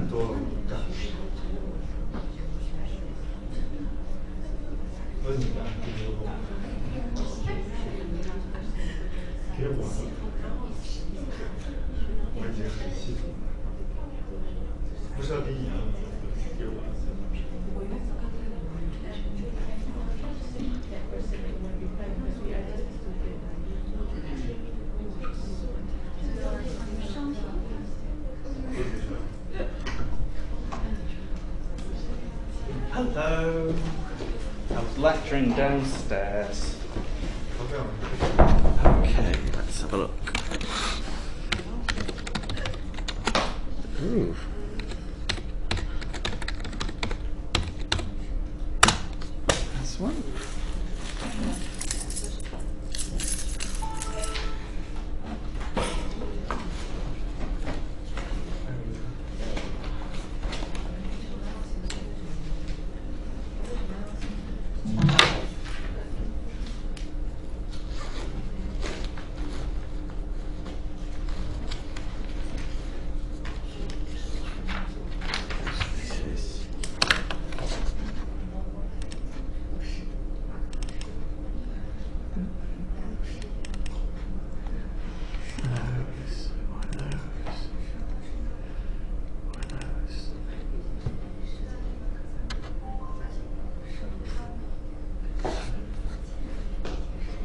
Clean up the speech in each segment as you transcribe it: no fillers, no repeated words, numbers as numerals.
多感觉。问你啊，给我，我已经很幸福了，不是要给你啊，给我。Hello. I was lecturing downstairs. Okay, let's have a look. Ooh. That's one.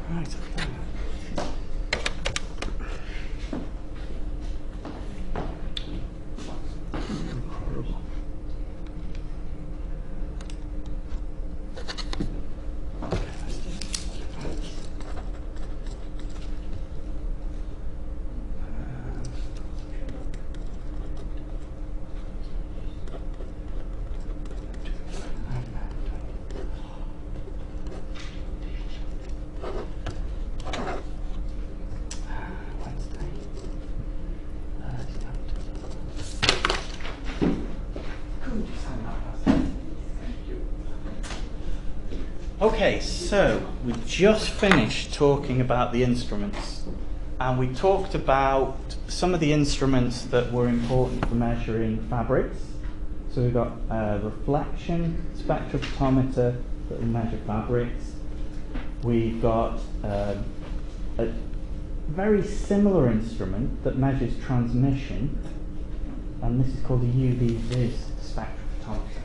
Right. Horrible. Okay, so we just finished talking about the instruments, and we talked about some of the instruments that were important for measuring fabrics. So we've got reflection spectrophotometer that will measure fabrics. We've got a very similar instrument that measures transmission, and this is called a UV-vis spectrophotometer.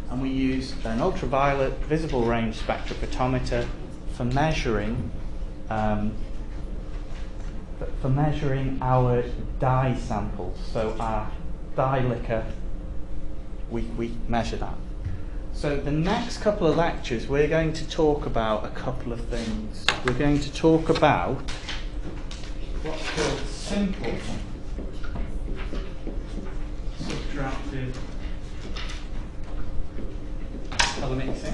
And we use an ultraviolet visible range spectrophotometer for measuring our dye samples. So our dye liquor, we measure that. So the next couple of lectures, we're going to talk about a couple of things. We're going to talk about what's called simple subtractive colour mixing.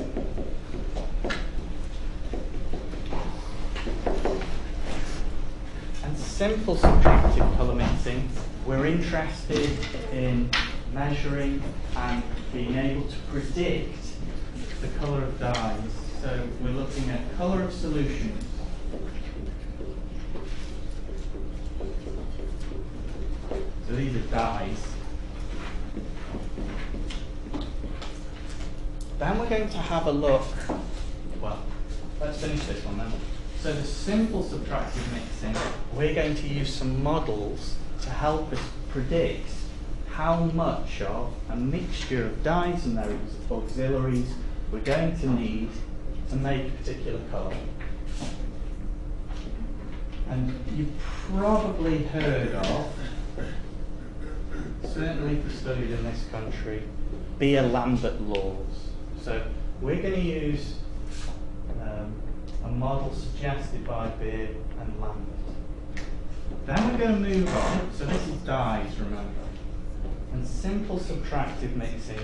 And simple subtractive colour mixing, we're interested in measuring and being able to predict the colour of dyes. So we're looking at colour of solutions. So these are dyes. Then we're going to have a look, well, let's finish this one then. So the simple subtractive mixing, we're going to use some models to help us predict how much of a mixture of dyes and their auxiliaries we're going to need to make a particular colour. And you've probably heard of, certainly if you studied in this country, Beer-Lambert laws. So we're going to use a model suggested by Beer and Lambert. Then we're going to move on. So this is dyes, remember. And simple subtractive mixing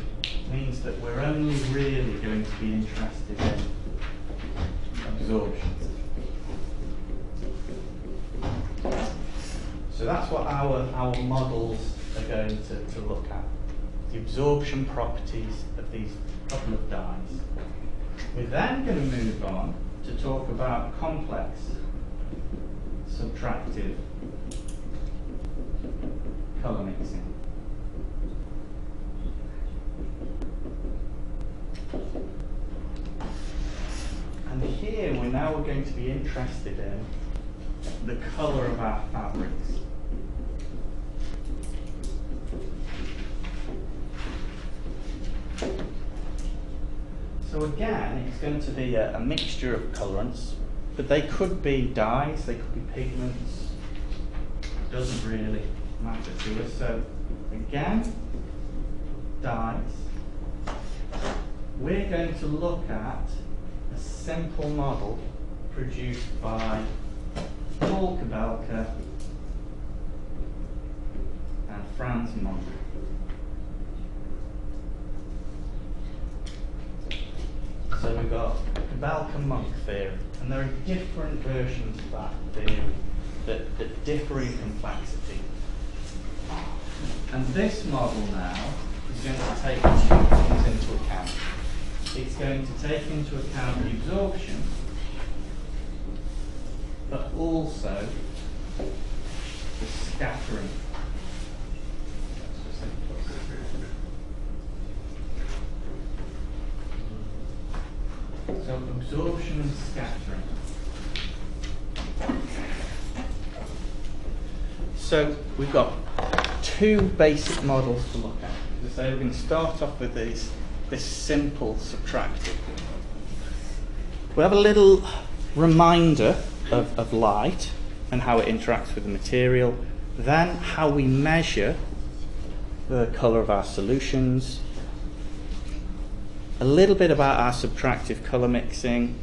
means that we're only really going to be interested in absorption. So that's what our models are going to look at. The absorption properties of these couple of dyes. We're then going to move on to talk about complex subtractive colour mixing. going to be interested in the colour of our fabrics. So again, it's going to be a mixture of colorants, but they could be dyes, they could be pigments. It doesn't really matter to us. So again, dyes. We're going to look at a simple model produced by Paul Kabelka and Franz Monk. So we've got Kabelka-Monk theory, and there are different versions of that theory that differ in complexity. And this model now is going to take two things into account. It's going to take into account the absorption, but also the scattering. So absorption and scattering. So we've got two basic models to look at. As I say, we're going to start off with this simple subtractive. We have a little reminder of light and how it interacts with the material, then how we measure the colour of our solutions, a little bit about our subtractive colour mixing,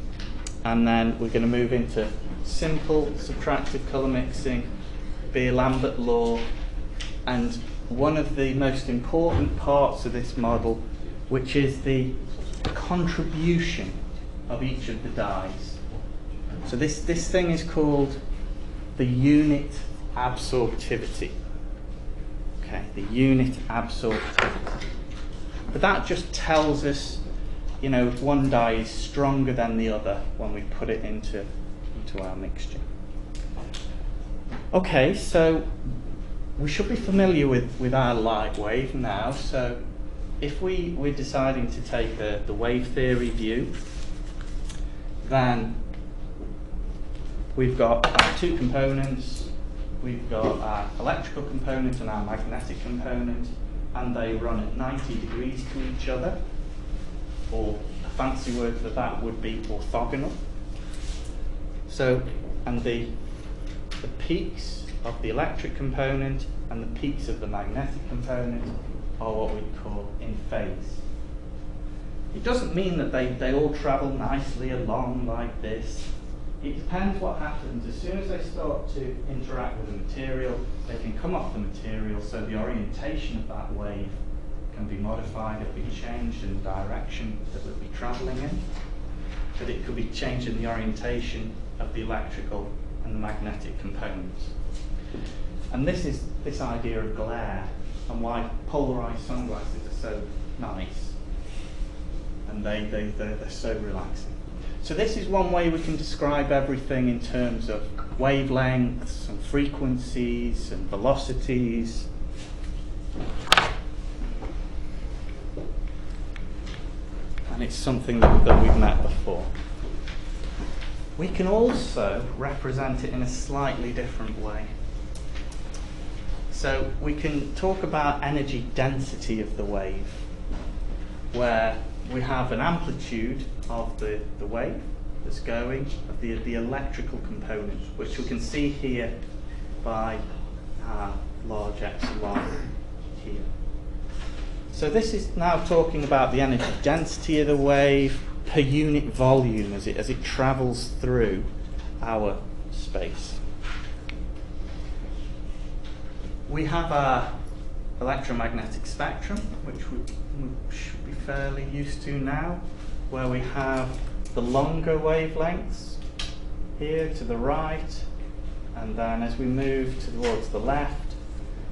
and then we're going to move into simple subtractive colour mixing, Beer-Lambert law, and one of the most important parts of this model, which is the contribution of each of the dyes. So this thing is called the unit absorptivity. Okay, the unit absorptivity. But that just tells us, you know, if one dye is stronger than the other when we put it into our mixture. Okay, so we should be familiar with our light wave now. So if we're deciding to take the wave theory view, then we've got our two components. We've got our electrical component and our magnetic component, and they run at 90 degrees to each other, or a fancy word for that would be orthogonal. So, and the peaks of the electric component and the peaks of the magnetic component are what we call in phase. It doesn't mean that they all travel nicely along like this. It depends what happens. As soon as they start to interact with the material, they can come off the material, so the orientation of that wave can be modified. It will be changed in the direction that we'll be travelling in. But it could be changed in the orientation of the electrical and the magnetic components. And this is this idea of glare and why polarized sunglasses are so nice, and they're so relaxing. So this is one way we can describe everything in terms of wavelengths and frequencies and velocities. And it's something that we've met before. We can also represent it in a slightly different way. So we can talk about energy density of the wave, where we have an amplitude of the wave that's going, of the electrical component, which we can see here by our large epsilon here. So this is now talking about the energy density of the wave per unit volume as it travels through our space. We have our electromagnetic spectrum, which we should be fairly used to now, where we have the longer wavelengths here to the right, and then as we move towards the left,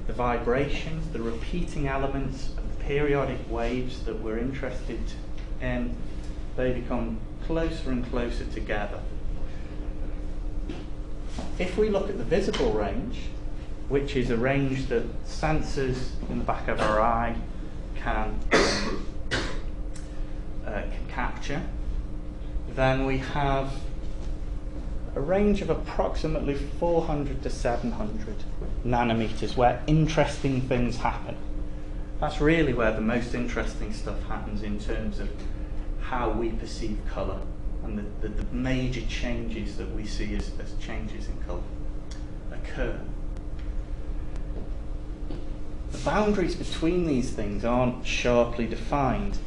the vibrations, the repeating elements of the periodic waves that we're interested in, they become closer and closer together. If we look at the visible range, which is a range that sensors in the back of our eye can capture, then we have a range of approximately 400 to 700 nanometers where interesting things happen. That's really where the most interesting stuff happens in terms of how we perceive colour and the major changes that we see as changes in colour occur. The boundaries between these things aren't sharply defined.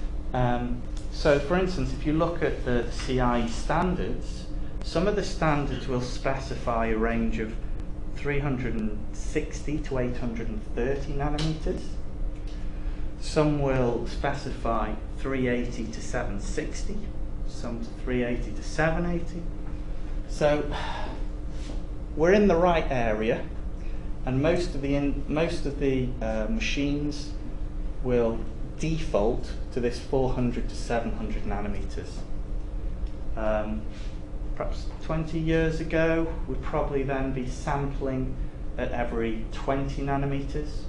So for instance, if you look at the CIE standards, some of the standards will specify a range of 360 to 830 nanometers. Some will specify 380 to 760, some to 380 to 780. So we're in the right area, and most of the machines will default to this 400 to 700 nanometers. Perhaps 20 years ago, we'd probably then be sampling at every 20 nanometers.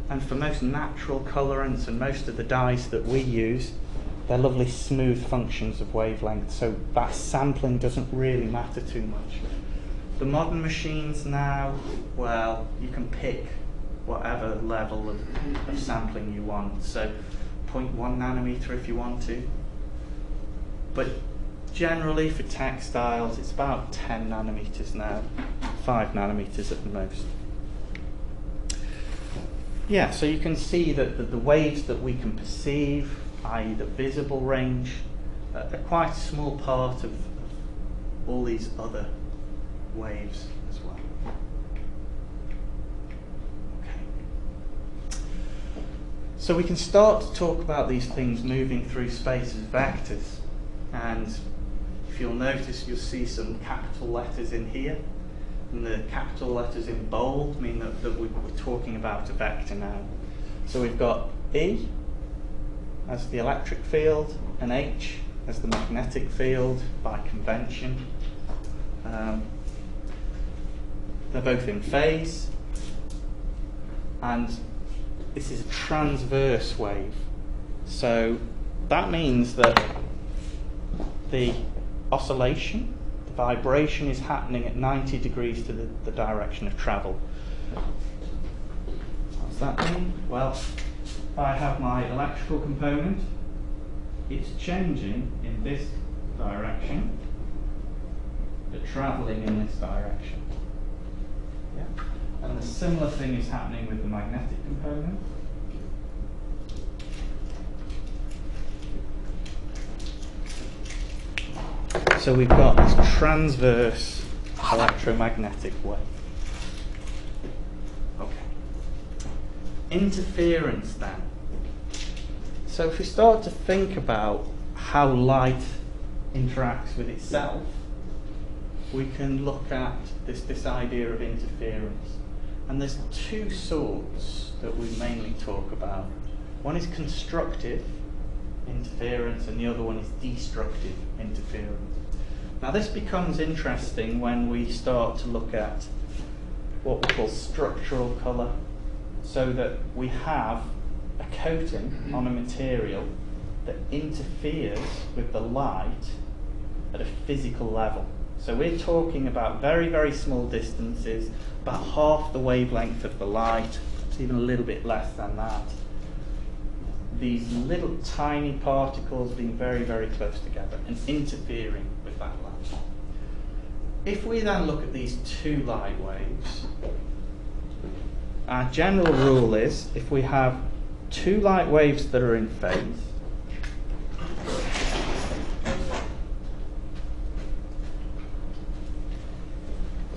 And for most natural colorants and most of the dyes that we use, they're lovely smooth functions of wavelength, so that sampling doesn't really matter too much. The modern machines now, well, you can pick whatever level of sampling you want, so 0.1 nanometer if you want to. But generally for textiles, it's about 10 nanometers now, 5 nanometers at the most. Yeah, so you can see that the waves that we can perceive, i.e. the visible range, are quite a small part of all these other waves as well. Okay. So we can start to talk about these things moving through space as vectors. And if you'll notice, you'll see some capital letters in here. And the capital letters in bold mean that we're talking about a vector now. So we've got E as the electric field and H as the magnetic field by convention. They're both in phase, and this is a transverse wave. So that means that the oscillation, the vibration is happening at 90 degrees to the direction of travel. What's that mean? Well, if I have my electrical component, it's changing in this direction, but travelling in this direction. Yeah. And a similar thing is happening with the magnetic component. So we've got this transverse electromagnetic wave. Okay. Interference then. So if we start to think about how light interacts with itself, we can look at this idea of interference. And there's two sorts that we mainly talk about. One is constructive interference and the other one is destructive interference. Now this becomes interesting when we start to look at what we call structural colour, so that we have a coating on a material that interferes with the light at a physical level. So we're talking about very, very small distances, about half the wavelength of the light, it's even a little bit less than that. These little tiny particles being very, very close together and interfering with that light. If we then look at these two light waves, our general rule is if we have two light waves that are in phase,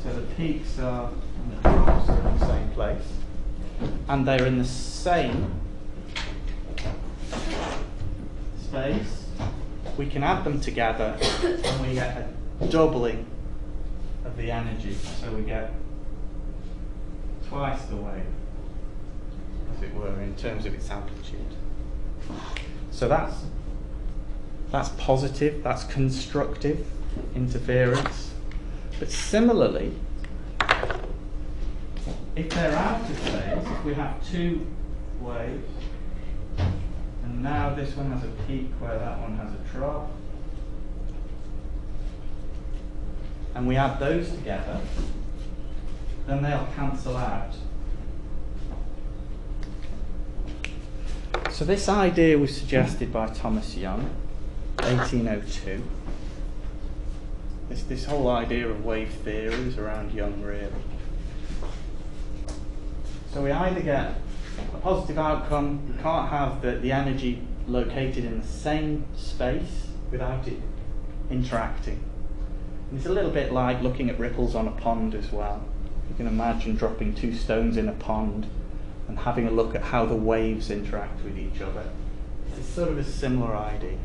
so the peaks are and the troughs are in the same place, and they're in the same space, we can add them together and we get a doubling of the energy. So we get twice the wave, as it were, in terms of its amplitude. So that's positive, that's constructive interference. But similarly, if they're out of phase, if we have two waves, and now this one has a peak where that one has a trough, and we add those together, then they'll cancel out. So this idea was suggested by Thomas Young, 1802. This whole idea of wave theory is around Young, really. So we either get a positive outcome, you can't have the energy located in the same space without it interacting. And it's a little bit like looking at ripples on a pond as well. You can imagine dropping 2 stones in a pond and having a look at how the waves interact with each other. It's sort of a similar idea.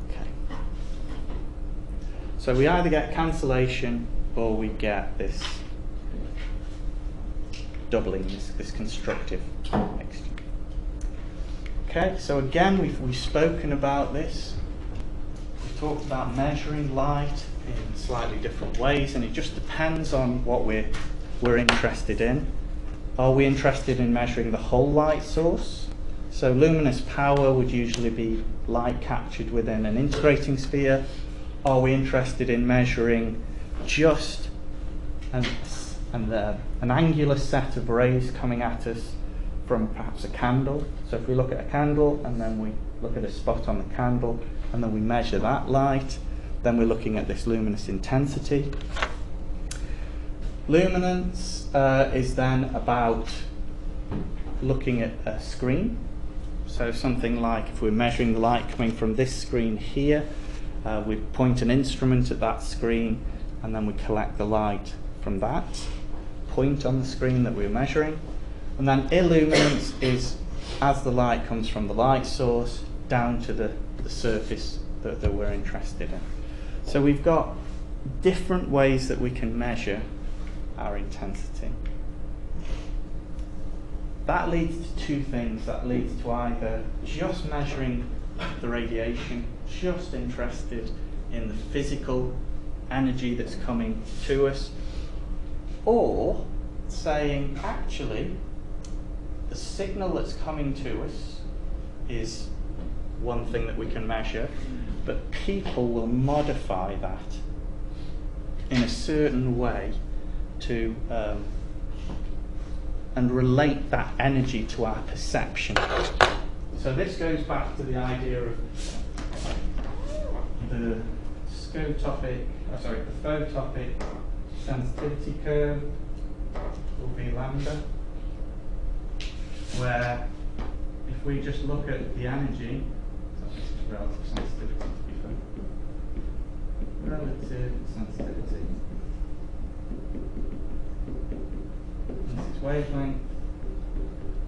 Okay. So we either get cancellation or we get this doubling, this constructive mixture. Okay, so again, we've spoken about this. We've talked about measuring light in slightly different ways, and it just depends on what we're interested in. Are we interested in measuring the whole light source? So luminous power would usually be light captured within an integrating sphere. Are we interested in measuring just an angular set of rays coming at us from perhaps a candle? So if we look at a candle and then we look at a spot on the candle and then we measure that light, then we're looking at this luminous intensity. Luminance is then about looking at a screen. So something like if we're measuring the light coming from this screen here, we point an instrument at that screen and then we collect the light from that point on the screen that we're measuring. And then illuminance is as the light comes from the light source down to the surface that we're interested in. So we've got different ways that we can measure our intensity. That leads to 2 things. That leads to either just measuring the radiation, just interested in the physical energy that's coming to us, or saying actually the signal that's coming to us is one thing that we can measure, but people will modify that in a certain way to and relate that energy to our perception. So this goes back to the idea of the photopic sensitivity curve will be lambda, where if we just look at the energy, so this is relative sensitivity to be fair, relative sensitivity, and this is wavelength,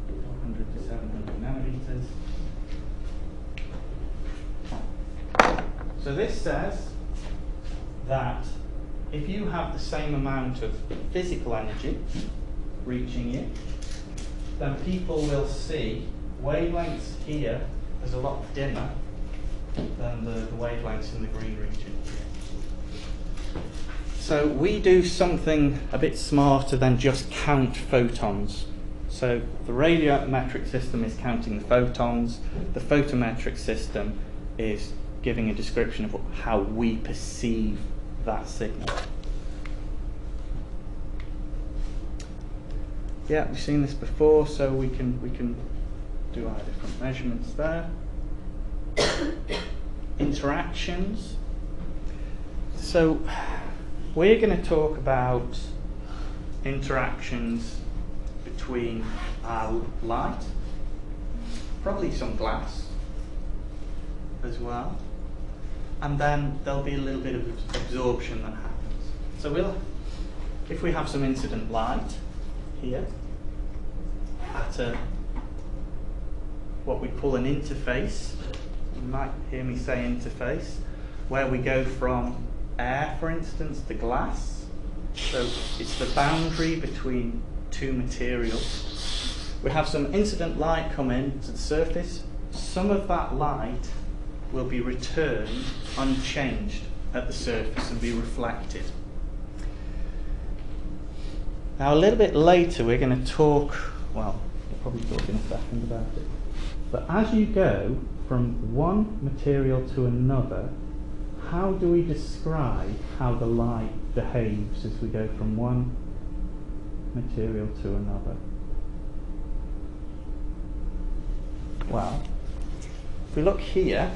400 to 700 nanometers. So this says that if you have the same amount of physical energy reaching you, then people will see wavelengths here as a lot dimmer than the wavelengths in the green region here. So we do something a bit smarter than just count photons. So the radiometric system is counting the photons. The photometric system is giving a description of how we perceive that signal. Yeah, we've seen this before, so we can do our different measurements there. Interactions. So we're going to talk about interactions between our light, probably some glass as well, and then there'll be a little bit of absorption that happens. So if we have some incident light here at what we call an interface, you might hear me say interface, where we go from air, for instance, to glass. So it's the boundary between 2 materials. We have some incident light come in to the surface. Some of that light will be returned unchanged at the surface and be reflected. Now a little bit later we're going to talk, well, we'll probably talk in a second about it, but as you go from one material to another, how do we describe how the light behaves as we go from one material to another? Well, if we look here,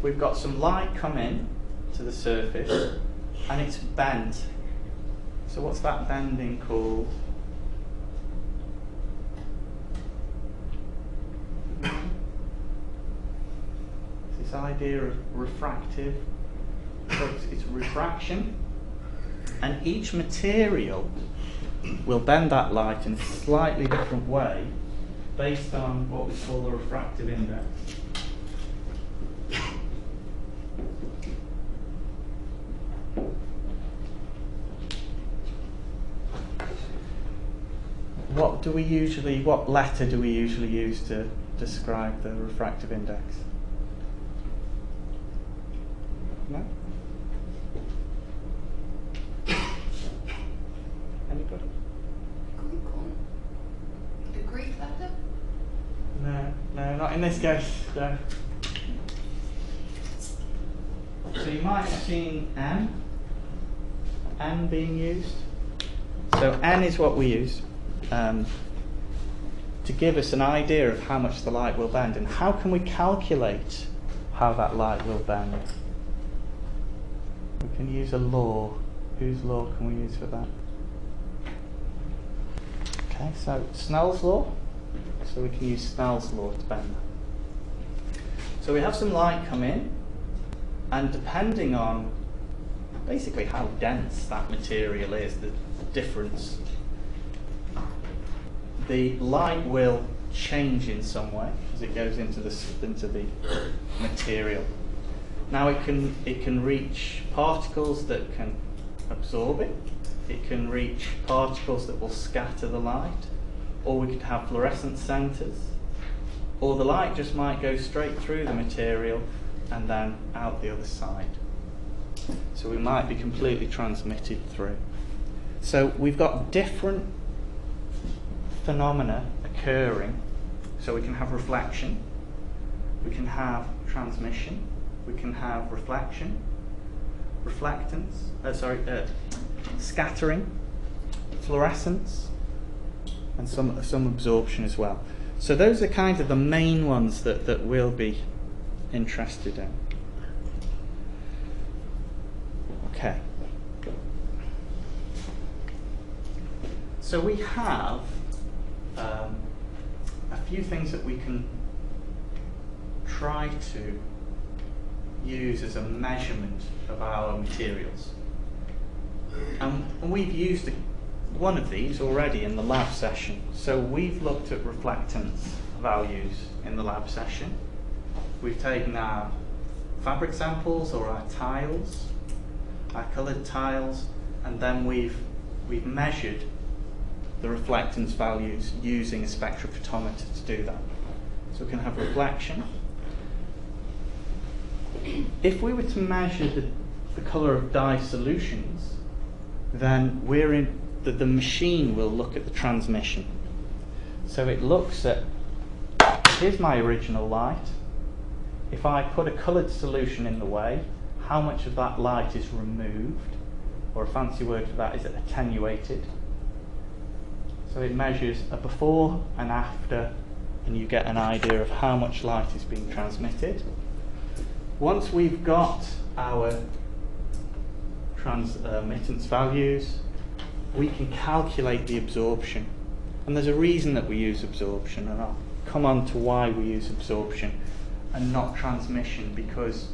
we've got some light come in to the surface and it's bent. So what's that bending called? This idea of refractive, so it's refraction, and each material will bend that light in a slightly different way based on what we call the refractive index. What letter do we usually use to describe the refractive index? No? Anybody? Greek one? The Greek letter? No, not in this case. No. So you might have seen N being used. So N is what we use to give us an idea of how much the light will bend. And how can we calculate how that light will bend? We can use a law. Whose law can we use for that? Okay, so Snell's law. So we can use Snell's law to bend that. So we have some light come in, and depending on basically how dense that material is, the difference, the light will change in some way as it goes into the material. Now it can reach particles that can absorb it. It can reach particles that will scatter the light, or we could have fluorescent centers, or the light just might go straight through the material and then out the other side. So we might be completely transmitted through. So we've got different phenomena occurring. So we can have reflection, we can have transmission, we can have reflection, scattering, fluorescence, and some absorption as well. So those are kind of the main ones that we'll be interested in. Okay. So we have a few things that we can try to use as a measurement of our materials. And we've used one of these already in the lab session. So we've looked at reflectance values in the lab session. We've taken our fabric samples or our tiles, our coloured tiles, and then we've measured the reflectance values using a spectrophotometer to do that. So we can have reflection. If we were to measure the colour of dye solutions, then the machine will look at the transmission. So it looks at, here's my original light. If I put a coloured solution in the way, how much of that light is removed, or a fancy word for that is attenuated. So it measures a before and after, and you get an idea of how much light is being transmitted. Once we've got our transmittance values, we can calculate the absorption. And there's a reason that we use absorption, and I'll come on to why we use absorption and not transmission, because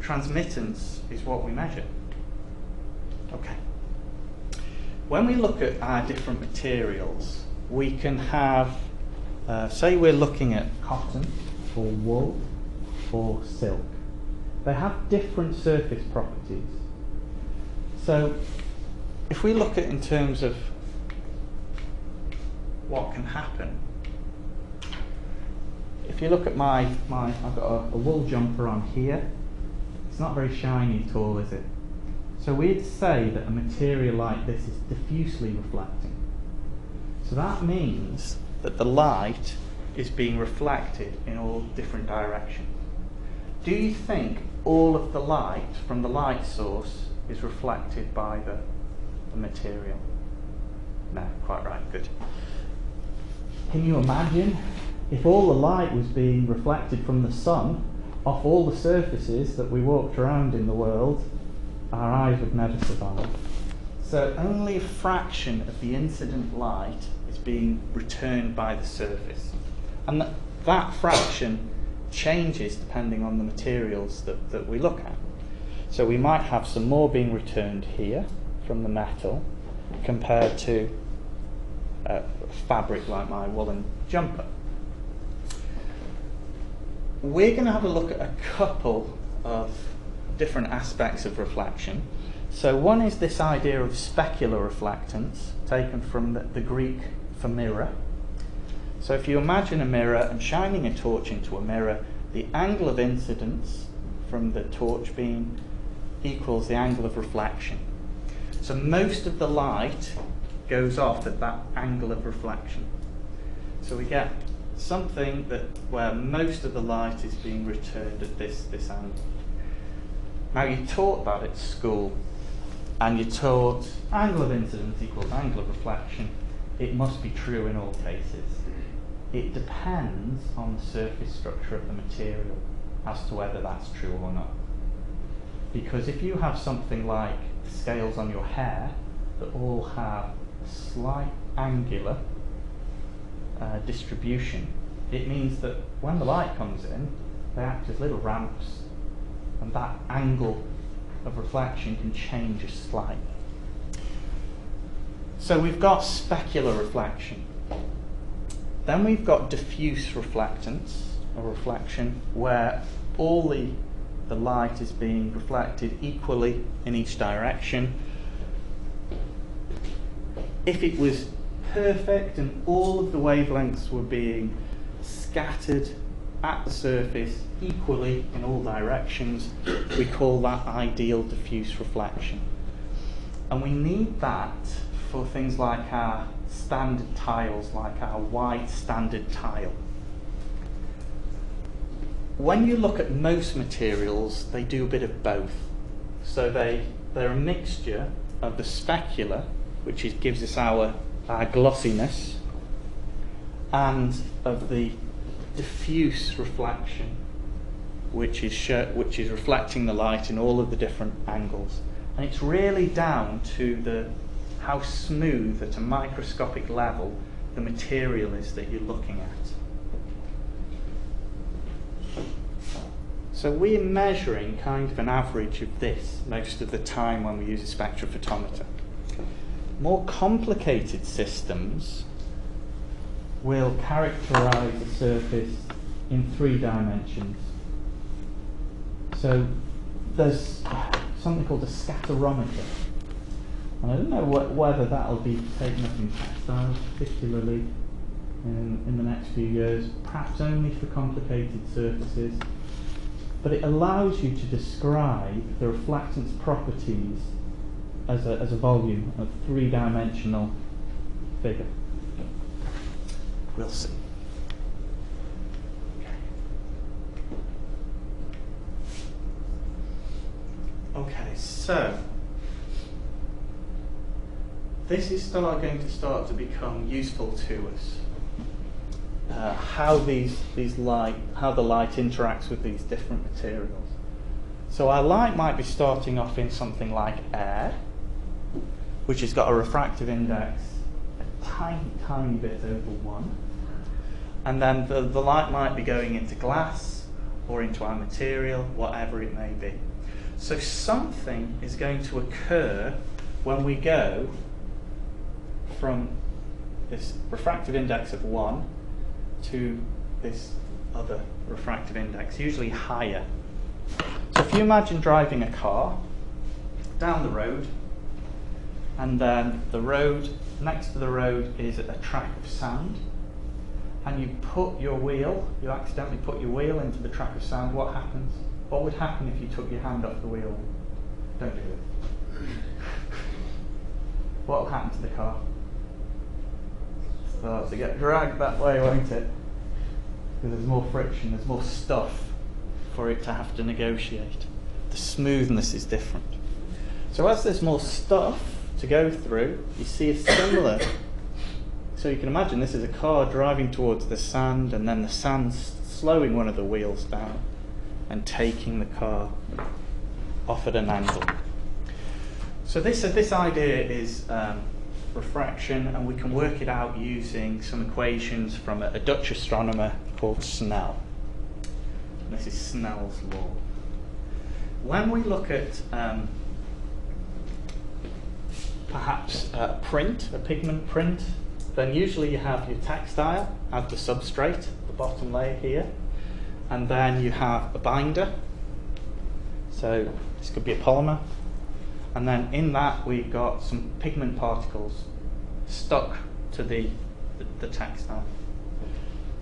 transmittance is what we measure. Okay. When we look at our different materials, we can have, say we're looking at cotton or wool or silk. They have different surface properties. So if we look at in terms of what can happen, if you look at I've got a wool jumper on here. It's not very shiny at all, is it? So we'd say that a material like this is diffusely reflecting. So that means that the light is being reflected in all different directions. Do you think all of the light from the light source is reflected by the material. No, quite right, good. Can you imagine if all the light was being reflected from the sun off all the surfaces that we walked around in the world? Our eyes would never survive. So only a fraction of the incident light is being returned by the surface. And that fraction changes depending on the materials that we look at. So we might have some more being returned here from the metal compared to fabric like my woolen jumper. We're going to have a look at a couple of different aspects of reflection. So one is this idea of specular reflectance, taken from the Greek for mirror. So if you imagine a mirror and shining a torch into a mirror, the angle of incidence from the torch beam equals the angle of reflection. So most of the light goes off at that angle of reflection. So we get something where most of the light is being returned at this angle. Now you're taught that at school, and you're taught angle of incidence equals angle of reflection. It must be true in all cases. It depends on the surface structure of the material as to whether that's true or not. Because if you have something like the scales on your hair that all have a slight angular distribution, it means that when the light comes in, they act as little ramps, and that angle of reflection can change a slight. So we've got specular reflection. Then we've got diffuse reflectance, or reflection, where all the light is being reflected equally in each direction. If it was perfect and all of the wavelengths were being scattered at the surface equally in all directions, we call that ideal diffuse reflection. And we need that for things like our standard tiles, like our white standard tile. When you look at most materials, they do a bit of both. So they're a mixture of the specular, which gives us our glossiness, and of the diffuse reflection, which is reflecting the light in all of the different angles. And it's really down to how smooth at a microscopic level the material is that you're looking at. So we're measuring kind of an average of this most of the time when we use a spectrophotometer. More complicated systems will characterize the surface in 3 dimensions. So there's something called a scatterometer. And I don't know whether that will be taken up in textiles, particularly in the next few years, perhaps only for complicated surfaces. But it allows you to describe the reflectance properties as a volume, a 3-dimensional figure. We'll see. Okay, so this is going to start to become useful to us. How the light interacts with these different materials. So our light might be starting off in something like air, which has got a refractive index a tiny bit over 1. And then the light might be going into glass or into our material, whatever it may be. So something is going to occur when we go from this refractive index of 1 to this other refractive index, usually higher. So if you imagine driving a car down the road, and then the road, next to the road is a track of sand, and you accidentally put your wheel into the track of sand, what happens? What would happen if you took your hand off the wheel? Don't do it. What will happen to the car? Start to get dragged that way, won't it? Because there's more friction, there's more stuff for it to have to negotiate. the smoothness is different. So as there's more stuff to go through, you see a similar. So you can imagine this is a car driving towards the sand, and then the sand's slowing one of the wheels down and taking the car off at an angle. So this idea is refraction, and we can work it out using some equations from a Dutch astronomer called Snell. This is Snell's law. When we look at perhaps a pigment print, then usually you have your textile as the substrate, the bottom layer here, and then you have a binder. So this could be a polymer, and then in that we've got some pigment particles stuck to the textile.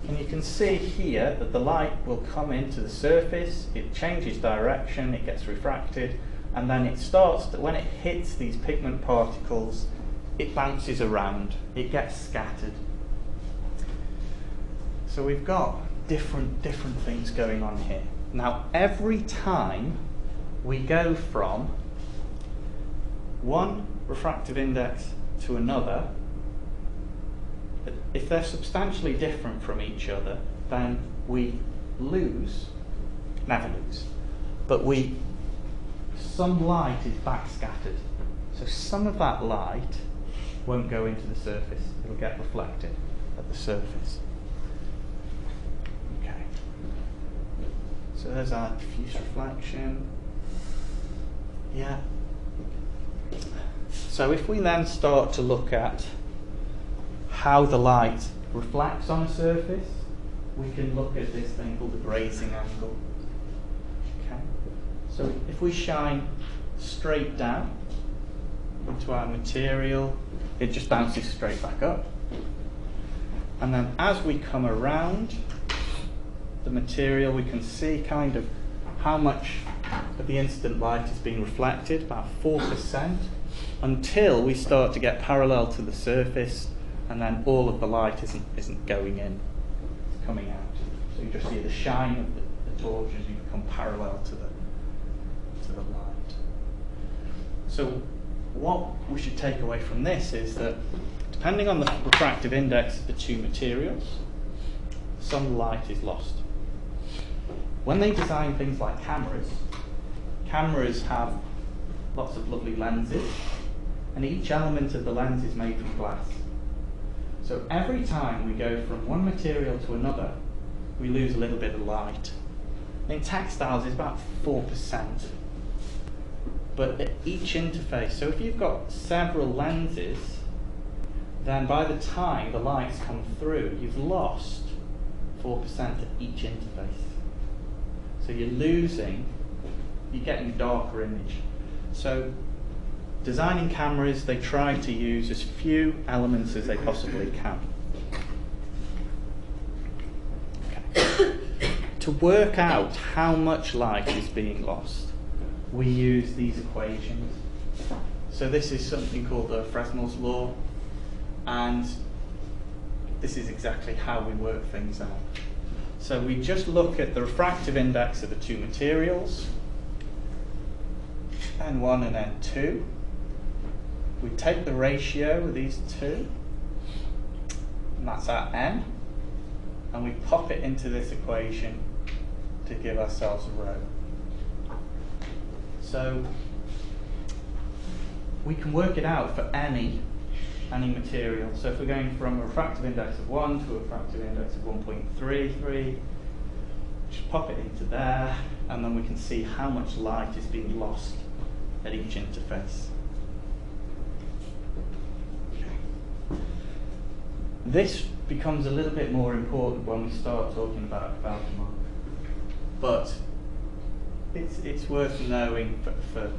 And you can see here that the light will come into the surface, it changes direction, it gets refracted, and then it starts to, when it hits these pigment particles, it bounces around, it gets scattered. So we've got different things going on here. Now every time we go from one refractive index to another, if they're substantially different from each other, then we never lose, but some light is backscattered. So some of that light won't go into the surface, it'll get reflected at the surface. Okay. So there's our diffuse reflection. Yeah. So if we then start to look at how the light reflects on a surface, we can look at this thing called the grazing angle. Okay. So if we shine straight down into our material, it just bounces straight back up. And then as we come around the material, we can see kind of how much of the incident light is being reflected, about 4%, until we start to get parallel to the surface, and then all of the light isn't going in, it's coming out. So you just see the shine of the torch as you become parallel to the light. So what we should take away from this is that depending on the refractive index of the two materials, some light is lost. When they design things like cameras have lots of lovely lenses, and each element of the lens is made from glass. So every time we go from one material to another, we lose a little bit of light. In textiles, it's about 4%. But at each interface, so if you've got several lenses, then by the time the lights come through, you've lost 4% at each interface. So you're getting a darker image. So designing cameras, they try to use as few elements as they possibly can. Okay. To work out how much light is being lost, we use these equations. So this is something called Fresnel's law, and this is exactly how we work things out. So we just look at the refractive index of the two materials, N1 and N2. We take the ratio of these two, and that's our N, and we pop it into this equation to give ourselves a rho. So we can work it out for any material. So if we're going from a refractive index of 1 to a refractive index of 1.33, just pop it into there, and then we can see how much light is being lost at each interface. Okay. This becomes a little bit more important when we start talking about Falcon, but it's worth knowing for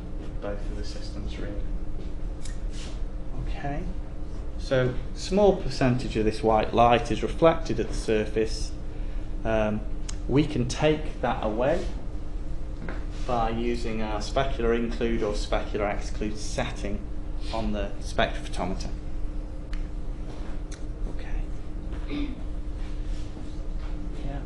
both of the systems, really. Okay, so small percentage of this white light is reflected at the surface. We can take that away by using our specular include or specular exclude setting on the spectrophotometer. Okay. Yeah.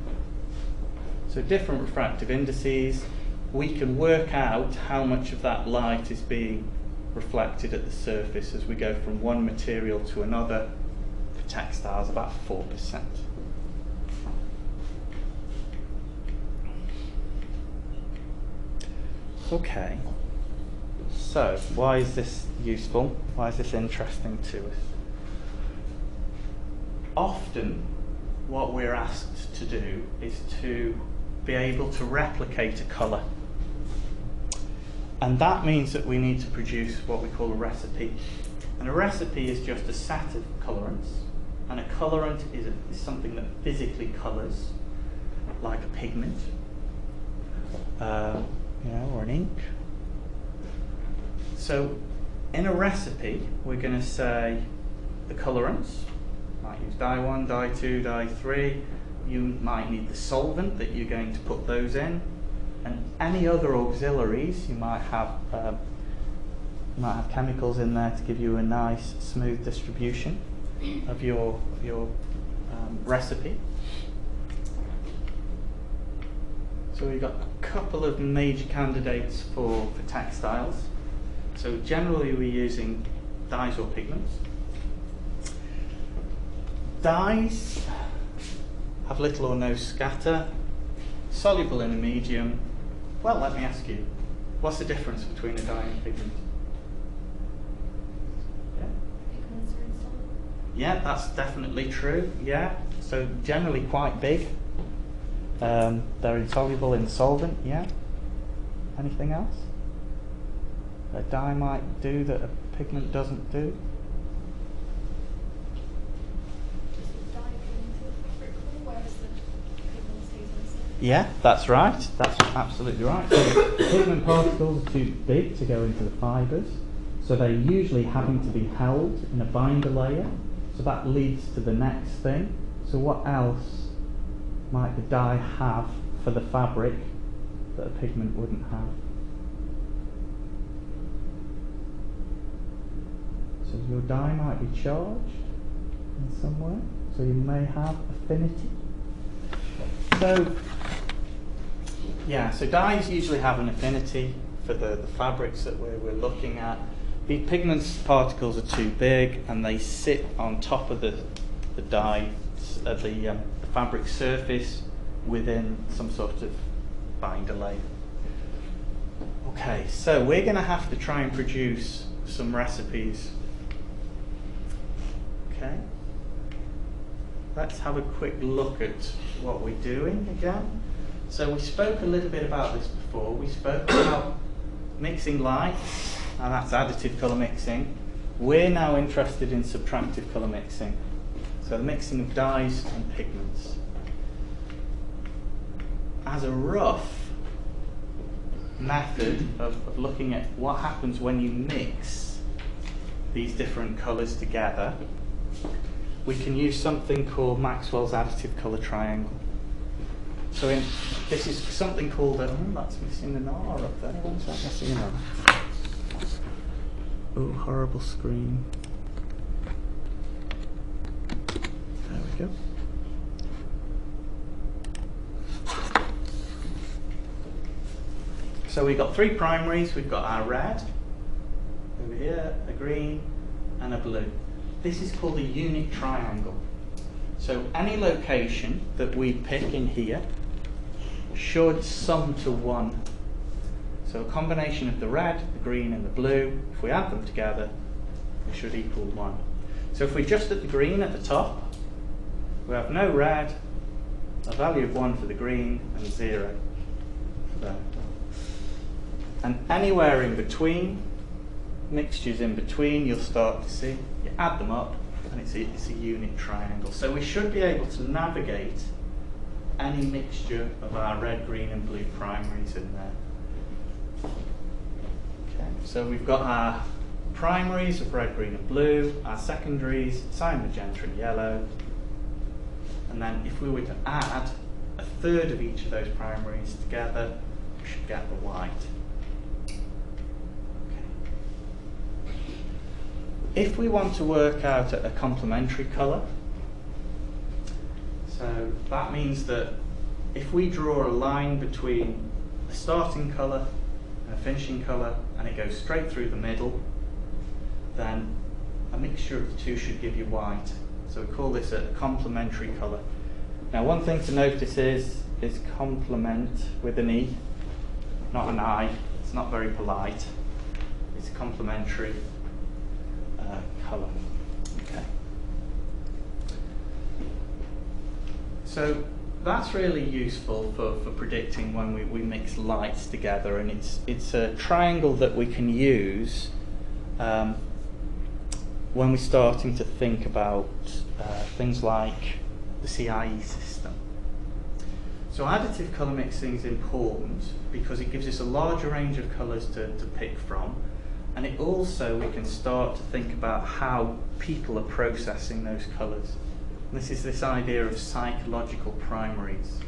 So different refractive indices. we can work out how much of that light is being reflected at the surface as we go from one material to another. For textiles, about 4%. Okay, so why is this useful? Why is this interesting to us? Often, what we're asked to do is to be able to replicate a colour. And that means that we need to produce what we call a recipe. And a recipe is just a set of colourants. And a colourant is something that physically colours, like a pigment, or an ink. So in a recipe, we're going to say the colourants. Might use dye 1, dye 2, dye 3. You might need the solvent that you're going to put those in, and any other auxiliaries. You might have chemicals in there to give you a nice smooth distribution of your recipe. So we've got a couple of major candidates for textiles. So generally we're using dyes or pigments. Dyes have little or no scatter, soluble in a medium. Well, let me ask you, what's the difference between a dye and a pigment? Yeah? Pigments are insoluble. Yeah, that's definitely true. Yeah, so generally quite big. They're insoluble in solvent. Yeah. Anything else a dye might do that a pigment doesn't do? Does the dye go into the fabric colour, whereas the pigment stays on the surface? Yeah, that's right. That's absolutely right. So pigment particles are too big to go into the fibres, so they're usually having to be held in a binder layer. So that leads to the next thing. So what else might the dye have for the fabric that a pigment wouldn't have? So your dye might be charged in some way, so you may have affinity. So, yeah, so dyes usually have an affinity for the fabrics that we're looking at. The pigments particles are too big and they sit on top of the dye, the fabric surface within some sort of binder layer. Okay, so we're going to have to try and produce some recipes. Okay, let's have a quick look at what we're doing again. So we spoke a little bit about this before. We spoke about mixing lights, and that's additive colour mixing. We're now interested in subtractive colour mixing. So the mixing of dyes and pigments. As a rough method of looking at what happens when you mix these different colours together, we can use something called Maxwell's additive colour triangle. So this is something called that's missing an R up there. What's that missing an R? Oh, horrible screen. There we go. So we've got three primaries. We've got our red over here, a green, and a blue. This is called a unit triangle. So any location that we pick in here should sum to 1. So a combination of the red, the green, and the blue, if we add them together, it should equal 1. So if we just at the green at the top, we have no red, a value of 1 for the green, and 0 for that. And anywhere in between, mixtures in between, you'll start to see, you add them up, and it's a unit triangle. So we should be able to navigate any mixture of our red, green, and blue primaries in there. Okay, so we've got our primaries of red, green, and blue, our secondaries, cyan, magenta, and yellow. And then if we were to add a third of each of those primaries together, we should get the white. If we want to work out a complementary colour, so that means that if we draw a line between a a starting colour and a finishing colour, and it goes straight through the middle, then a mixture of the two should give you white. So we call this a complementary colour. Now, one thing to notice is complement with an E, not an I. It's not very polite. It's a complementary colour. Okay. So that's really useful for predicting when we mix lights together, and it's a triangle that we can use when we're starting to think about things like the CIE system. So additive colour mixing is important because it gives us a larger range of colours to pick from, and it also, we can start to think about how people are processing those colours. And this is this idea of psychological primaries.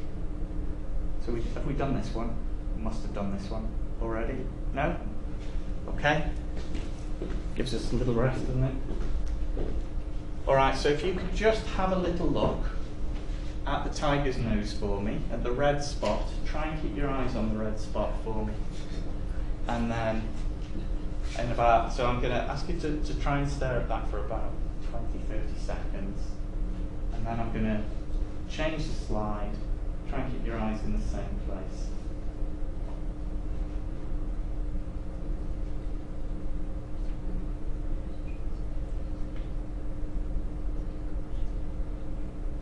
So have we done this one? We must have done this one already. No? Okay. Gives us a little rest, doesn't it? Alright, so if you could just have a little look at the tiger's nose for me, at the red spot. Try and keep your eyes on the red spot for me. And then, so I'm going to ask you to try and stare at that for about 20-30 seconds. And then I'm going to change the slide. Try and keep your eyes in the same place.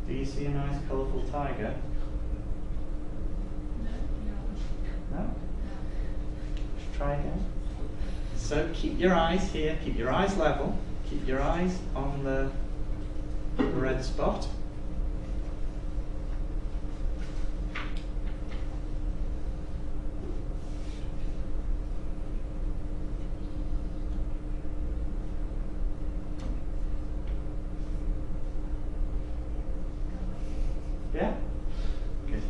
Do you see a nice colourful tiger? No? Try again. So keep your eyes here, keep your eyes level, keep your eyes on the red spot. Yeah? Good.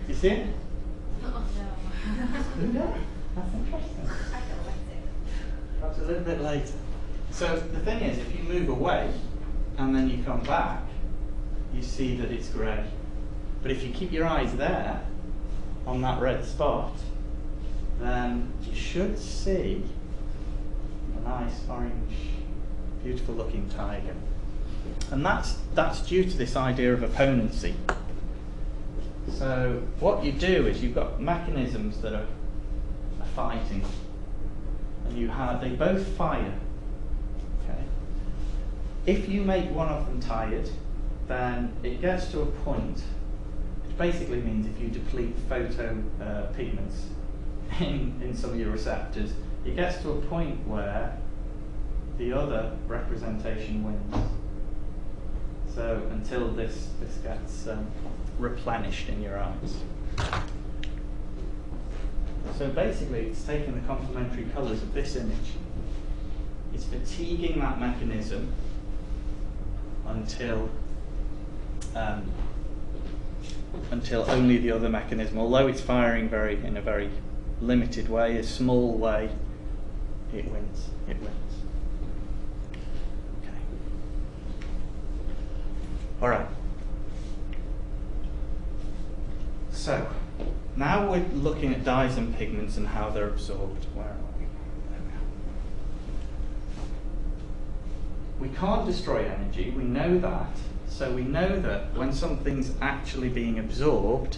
You see it? No. No. That's interesting. I don't like it. Perhaps a little bit later. So the thing is, if you move away and then you come back, you see that it's grey. But if you keep your eyes there on that red spot, then you should see a nice orange, beautiful looking tiger. And that's due to this idea of opponency. So what you do is you've got mechanisms that are fighting, and they both fire. Okay. If you make one of them tired, then it gets to a point, which basically means if you deplete photo pigments in some of your receptors, it gets to a point where the other representation wins. So until this gets replenished in your eyes. So basically it's taking the complementary colours of this image, it's fatiguing that mechanism until only the other mechanism, although it's firing in a very limited way, a small way, it wins. Okay. All right. So now we're looking at dyes and pigments and how they're absorbed. Where are we? There we are. We can't destroy energy, we know that. So we know that when something's actually being absorbed,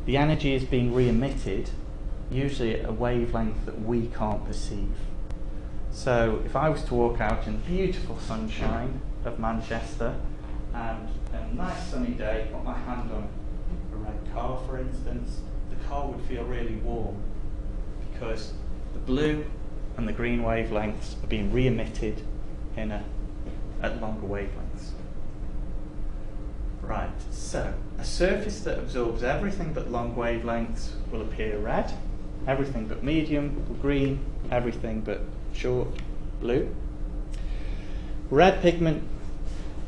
the energy is being re-emitted, usually at a wavelength that we can't perceive. So if I was to walk out in the beautiful sunshine of Manchester, and a nice sunny day, put my hand on a red car, for instance, the car would feel really warm because the blue and the green wavelengths are being re-emitted at longer wavelengths. Right, so a surface that absorbs everything but long wavelengths will appear red, everything but medium green, everything but short blue. Red pigment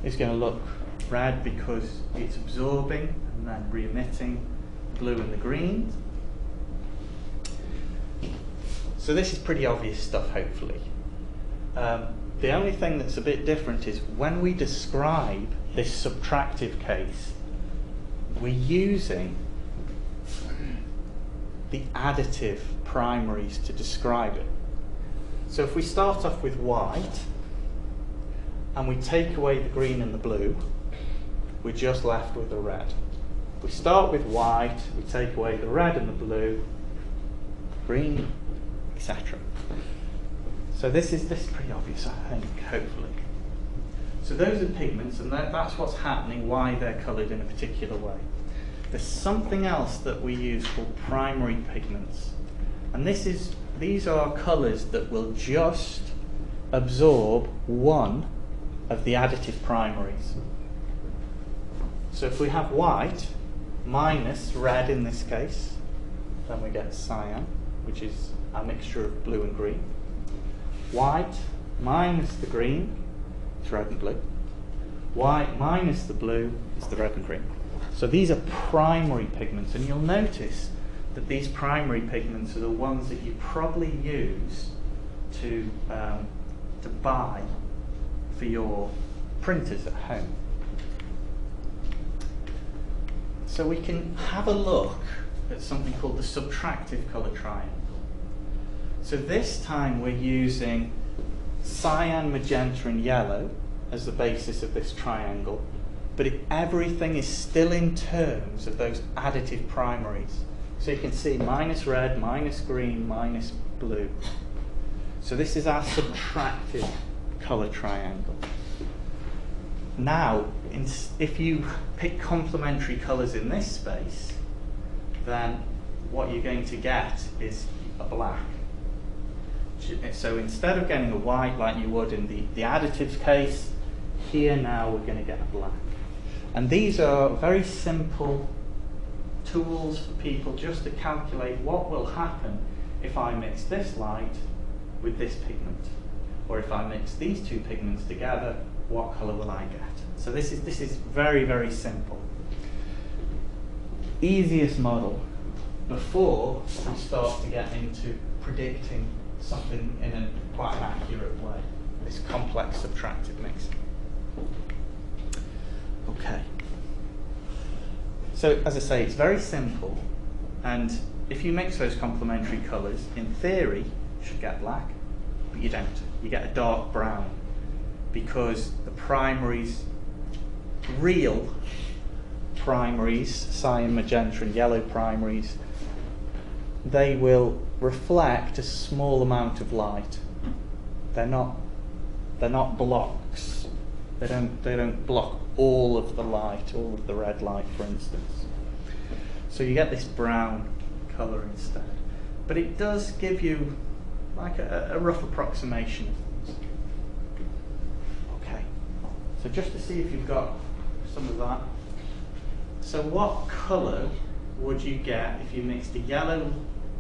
is going to look red because it's absorbing and then re-emitting blue and the green. So this is pretty obvious stuff, hopefully. The only thing that's a bit different is when we describe this subtractive case, we're using the additive primaries to describe it. So if we start off with white, and we take away the green and the blue, we're just left with the red. We start with white, we take away the red and the blue, green, etc. So this is pretty obvious, I think, hopefully. So those are pigments, and that's what's happening, why they're coloured in a particular way. There's something else that we use called primary pigments. And these are colours that will just absorb one of the additive primaries. So if we have white minus red in this case, then we get cyan, which is a mixture of blue and green. White minus the green is red and blue. White minus the blue is the red and green. So these are primary pigments, and you'll notice that these primary pigments are the ones that you probably use to buy for your printers at home. So we can have a look at something called the subtractive colour triangle. So this time we're using cyan, magenta and yellow as the basis of this triangle, but everything is still in terms of those additive primaries. So you can see minus red, minus green, minus blue. So this is our subtractive colour triangle. Now, if you pick complementary colours in this space, then what you're going to get is a black. So instead of getting a white like you would in the additives case, here now we're going to get a black. And these are very simple tools for people just to calculate what will happen if I mix this light with this pigment, or if I mix these two pigments together, what colour will I get? So this is very, very simple. Easiest model before we start to get into predicting something in a quite an accurate way, this complex subtractive mixing. Okay. So as I say, it's very simple, and if you mix those complementary colours, in theory, you should get black, but you don't. You get a dark brown, because the primaries, real primaries, cyan, magenta and yellow primaries, they will reflect a small amount of light. They're not blocks. They don't block all of the light, all of the red light, for instance. So you get this brown colour instead. But it does give you like a rough approximation of things. Okay, so just to see if you've got some of that. So what colour would you get if you mixed a yellow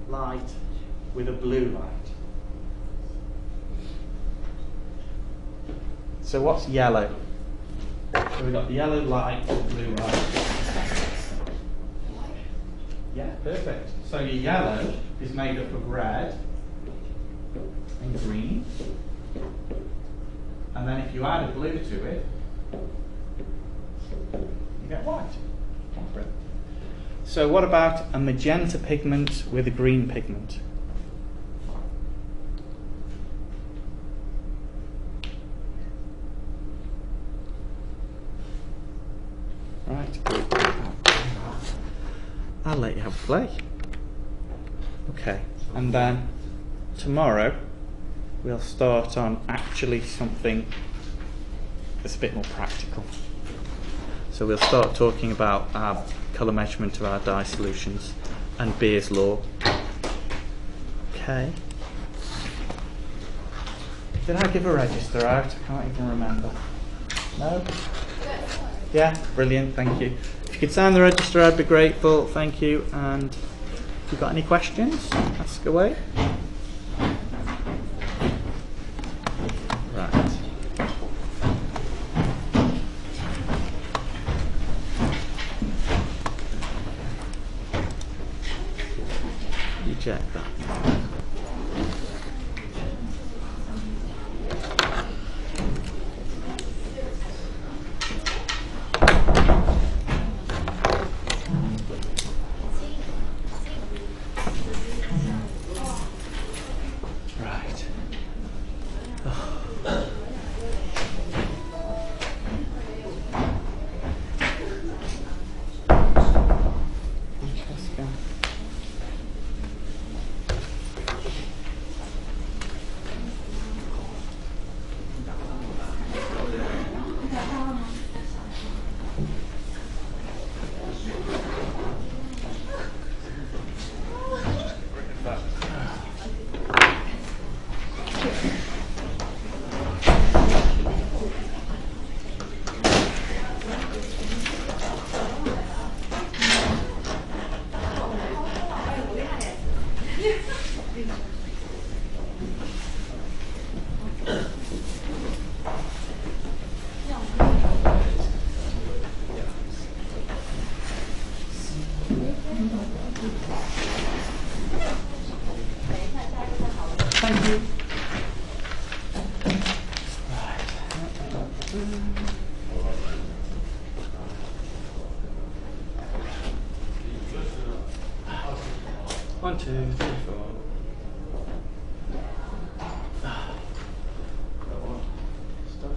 light with a blue light? So what's yellow? So we've got the yellow light and the blue light. Yeah, perfect. So your yellow is made up of red and green. And then if you add a blue to it, you get white. So what about a magenta pigment with a green pigment? Right. I'll let you have a play. Okay. And then tomorrow we'll start on actually something that's a bit more practical. So we'll start talking about our colour measurement of our dye solutions and Beer's law. Okay. Did I give a register out? I can't even remember. No? Yeah, brilliant, thank you. If you could sign the register, I'd be grateful, thank you. And if you've got any questions, ask away. Right. You check that. Thank you. One, two, three, four. Stuff.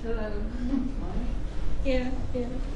Hello. Yeah, yeah.